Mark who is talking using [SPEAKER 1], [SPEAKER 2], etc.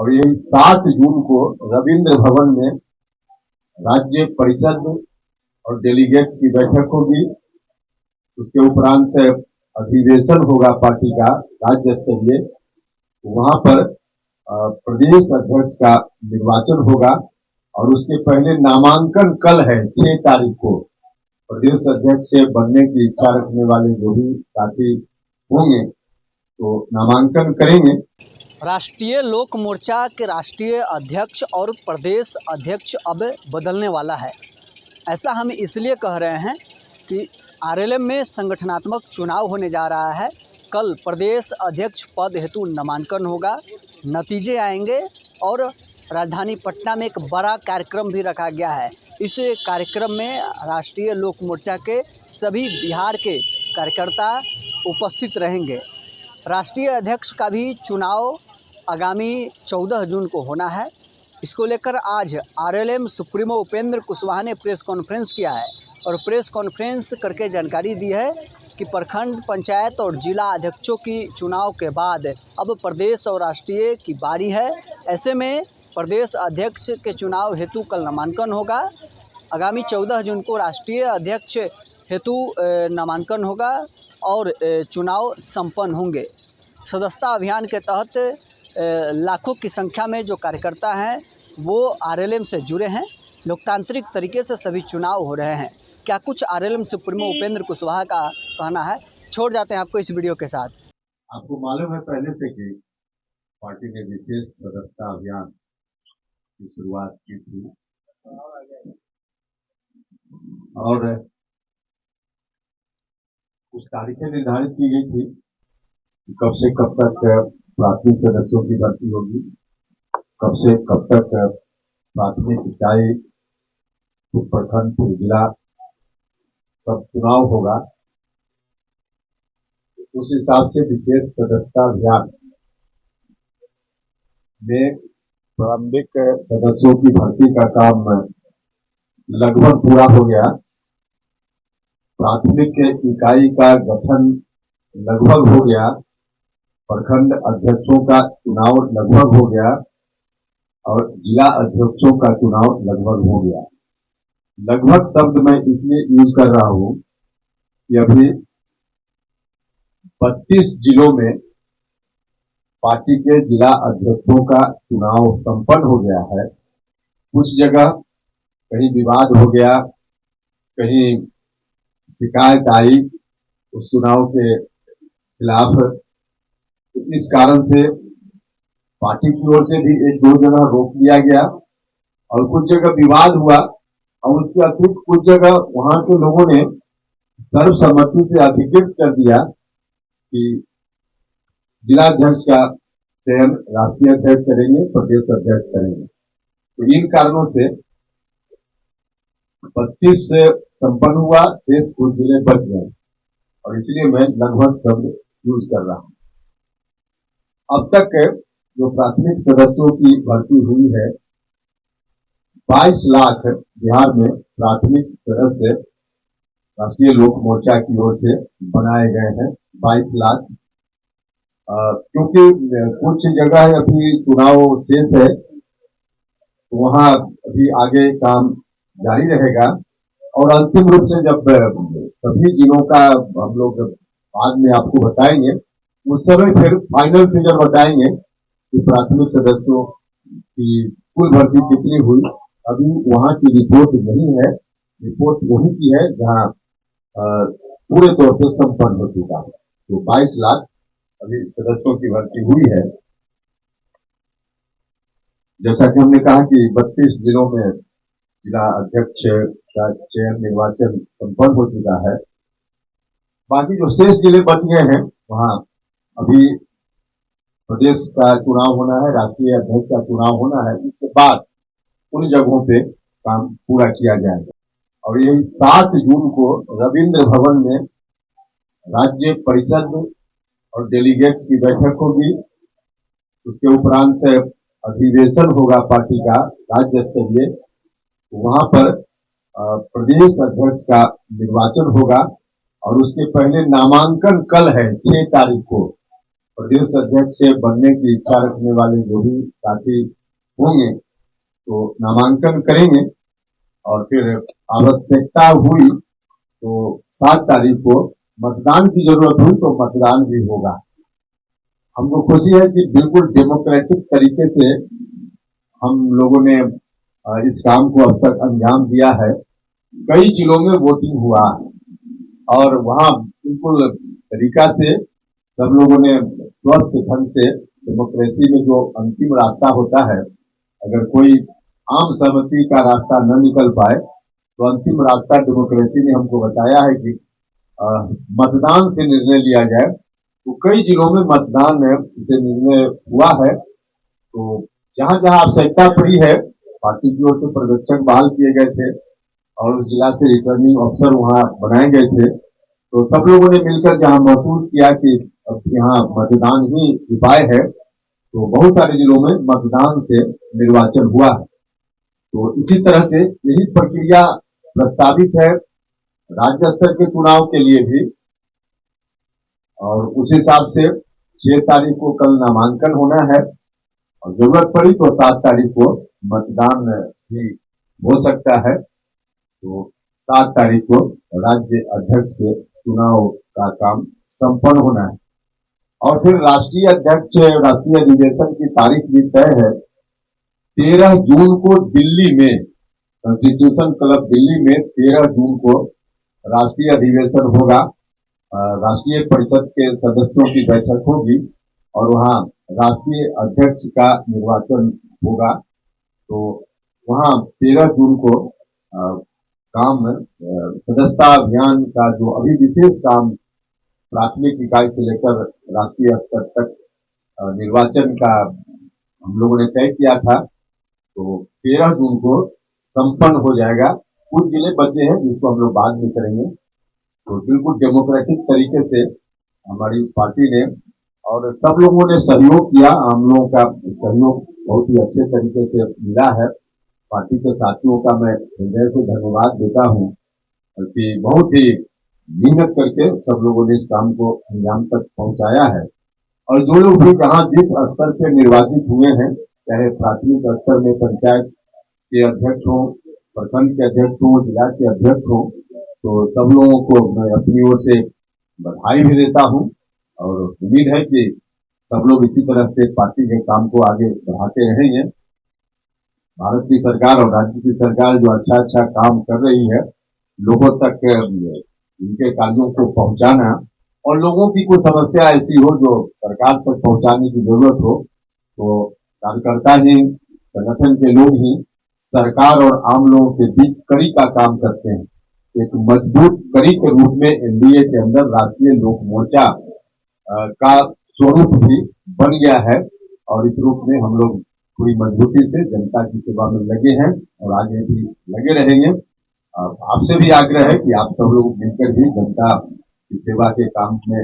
[SPEAKER 1] और यही 7 जून को रविंद्र भवन में राज्य परिषद और डेलीगेट्स की बैठक होगी। उसके उपरांत अधिवेशन होगा पार्टी का राज्य स्तरीय, वहां पर प्रदेश अध्यक्ष का निर्वाचन होगा और उसके पहले नामांकन कल है 6 तारीख को। प्रदेश अध्यक्ष से बनने की इच्छा रखने वाले जो भी साथी होंगे तो नामांकन करेंगे।
[SPEAKER 2] राष्ट्रीय लोक मोर्चा के राष्ट्रीय अध्यक्ष और प्रदेश अध्यक्ष अब बदलने वाला है। ऐसा हम इसलिए कह रहे हैं कि आरएलएम में संगठनात्मक चुनाव होने जा रहा है। कल प्रदेश अध्यक्ष पद हेतु नामांकन होगा, नतीजे आएंगे और राजधानी पटना में एक बड़ा कार्यक्रम भी रखा गया है। इस कार्यक्रम में राष्ट्रीय लोक मोर्चा के सभी बिहार के कार्यकर्ता उपस्थित रहेंगे। राष्ट्रीय अध्यक्ष का भी चुनाव आगामी 14 जून को होना है। इसको लेकर आज आरएलएम सुप्रीमो उपेंद्र कुशवाहा ने प्रेस कॉन्फ्रेंस किया है और प्रेस कॉन्फ्रेंस करके जानकारी दी है कि प्रखंड पंचायत और जिला अध्यक्षों की चुनाव के बाद अब प्रदेश और राष्ट्रीय की बारी है। ऐसे में प्रदेश अध्यक्ष के चुनाव हेतु कल नामांकन होगा। आगामी 14 जून को राष्ट्रीय अध्यक्ष हेतु नामांकन होगा और चुनाव संपन्न होंगे। सदस्यता अभियान के तहत लाखों की संख्या में जो कार्यकर्ता हैं वो आरएलएम से जुड़े हैं। लोकतांत्रिक तरीके से सभी चुनाव हो रहे हैं। क्या कुछ आरएलएम सुप्रीमो उपेंद्र कुशवाहा का कहना है, छोड़ जाते हैं आपको इस वीडियो के साथ।
[SPEAKER 1] आपको मालूम है पहले से कि पार्टी ने विशेष सदस्यता अभियान की शुरुआत की थी और कुछ तारीखें निर्धारित की गई थी कि कब से कब तक प्राथमिक सदस्यों की भर्ती होगी, कब से कब तक प्राथमिक इकाई, प्रखंड, जिला कब चुनाव होगा। उस हिसाब से विशेष सदस्यता अभियान में प्रारंभिक सदस्यों की भर्ती का काम लगभग पूरा हो गया। प्राथमिक इकाई का गठन लगभग हो गया, प्रखंड अध्यक्षों का चुनाव लगभग हो गया और जिला अध्यक्षों का चुनाव लगभग हो गया। लगभग शब्द मैं इसलिए यूज कर रहा हूं कि अभी 32 जिलों में पार्टी के जिला अध्यक्षों का चुनाव संपन्न हो गया है। कुछ जगह कहीं विवाद हो गया, कहीं शिकायत आई उस चुनाव के खिलाफ, इस कारण से पार्टी की ओर से भी 1-2 जगह रोक दिया गया और कुछ जगह विवाद हुआ और उसके अतिरिक्त कुछ जगह वहां के लोगों ने सर्वसम्मति से अधिकृत कर दिया कि जिला अध्यक्ष का चयन राष्ट्रीय अध्यक्ष करेंगे, प्रदेश अध्यक्ष करेंगे। तो इन कारणों से 32 संपन्न हुआ, शेष कुछ जिले बच गए और इसलिए मैं लगभग शब्द यूज कर रहा हूं। अब तक जो प्राथमिक सदस्यों की भर्ती हुई है, 22 लाख बिहार में प्राथमिक सदस्य राष्ट्रीय लोक मोर्चा की ओर से बनाए गए हैं। 22 लाख, क्योंकि कुछ जगह अभी चुनाव शेष है, वहां अभी आगे काम जारी रहेगा और अंतिम रूप से जब सभी जिलों का हम लोग बाद में आपको बताएंगे, उस समय फिर फाइनल फिगर बताएंगे कि प्राथमिक सदस्यों की कुल भर्ती कितनी हुई। अभी वहां की रिपोर्ट नहीं है, रिपोर्ट वही की है जहां पूरे तौर पर संपन्न हो चुका है। तो 22 लाख अभी सदस्यों की भर्ती हुई है। जैसा कि हमने कहा कि 32 जिलों में जिला अध्यक्ष का चयन निर्वाचन संपन्न हो चुका है। बाकी जो शेष जिले बच गए हैं वहां अभी प्रदेश का चुनाव होना है, राष्ट्रीय अध्यक्ष का चुनाव होना है। उसके बाद उन जगहों पे काम पूरा किया जाएगा और यही 7 जून को रविंद्र भवन में राज्य परिषद और डेलीगेट्स की बैठक होगी। उसके उपरांत अधिवेशन होगा पार्टी का राज्य स्तरीय, वहां पर प्रदेश अध्यक्ष का निर्वाचन होगा और उसके पहले नामांकन कल है 6 तारीख को। प्रदेश अध्यक्ष बनने की इच्छा रखने वाले जो भी साथी होंगे तो नामांकन करेंगे और फिर आवश्यकता हुई तो 7 तारीख को मतदान की जरूरत हुई तो मतदान भी होगा। हमको खुशी है कि बिल्कुल डेमोक्रेटिक तरीके से हम लोगों ने इस काम को अब तक अंजाम दिया है। कई जिलों में वोटिंग हुआ और वहां बिल्कुल तरीका से सब लोगों ने स्वस्थ ढंग से डेमोक्रेसी में जो अंतिम रास्ता होता है, अगर कोई आम सहमति का रास्ता न निकल पाए तो अंतिम रास्ता डेमोक्रेसी ने हमको बताया है कि मतदान से निर्णय लिया जाए। तो कई जिलों में मतदान से निर्णय हुआ है। तो जहां जहां आवश्यकता पड़ी है पार्टी की ओर से पर्यवेक्षक बहाल किए गए थे और उस जिला से रिटर्निंग अफसर वहां बनाए गए थे। तो सब लोगों ने मिलकर जहां महसूस किया कि अब यहाँ मतदान ही उपाय है तो बहुत सारे जिलों में मतदान से निर्वाचन हुआ है। तो इसी तरह से यही प्रक्रिया प्रस्तावित है राज्य स्तर के चुनाव के लिए भी और उस हिसाब से 6 तारीख को कल नामांकन होना है और जरूरत पड़ी तो 7 तारीख को मतदान भी हो सकता है। तो 7 तारीख को राज्य अध्यक्ष के चुनाव का काम संपन्न होना है और फिर राष्ट्रीय अध्यक्ष राष्ट्रीय अधिवेशन की तारीख भी तय है। 13 जून को दिल्ली में कॉन्स्टिट्यूशन क्लब दिल्ली में 13 जून को राष्ट्रीय अधिवेशन होगा। राष्ट्रीय परिषद के सदस्यों की बैठक होगी और वहां राष्ट्रीय अध्यक्ष का निर्वाचन होगा। तो वहां 13 जून को काम सदस्यता अभियान का जो अभी विशेष काम प्राथमिक इकाई से लेकर राष्ट्रीय स्तर तक निर्वाचन का हम लोगों ने तय किया था। तो 13 जून को संपन्न हो जाएगा। कुछ जिले बचे हैं जिसको हम लोग बाद में करेंगे। तो बिल्कुल डेमोक्रेटिक तरीके से हमारी पार्टी ने और सब लोगों ने सहयोग किया। हम लोगों का सहयोग बहुत ही अच्छे तरीके से मिला है। पार्टी के साथियों का मैं हृदय से धन्यवाद देता हूं कि बहुत ही मेहनत करके सब लोगों ने इस काम को अंजाम तक पहुंचाया है। और जो लोग भी जहां जिस स्तर पे निर्वाचित हुए हैं, चाहे प्राथमिक स्तर में पंचायत के अध्यक्ष हो, प्रखंड के अध्यक्ष हो, जिला के अध्यक्ष हो, तो सब लोगों को मैं अपनी ओर से बधाई भी देता हूं और उम्मीद है कि सब लोग इसी तरह से पार्टी के काम को आगे बढ़ाते रहेंगे। भारत की सरकार और राज्य की सरकार जो अच्छा अच्छा काम कर रही है, लोगों तक इनके कार्यों को पहुंचाना और लोगों की कोई समस्या ऐसी हो जो सरकार तक पहुंचाने की जरूरत हो तो कार्यकर्ता ही, संगठन के लोग ही सरकार और आम लोगों के बीच कड़ी का काम करते हैं। एक मजबूत कड़ी के रूप में एनडीए के अंदर राष्ट्रीय लोक मोर्चा का स्वरूप भी बन गया है और इस रूप में हम लोग पूरी मजबूती से जनता की सेवा में लगे हैं और आगे भी लगे रहेंगे। आपसे भी आग्रह है कि आप सब लोग मिलकर भी जनता की सेवा के काम में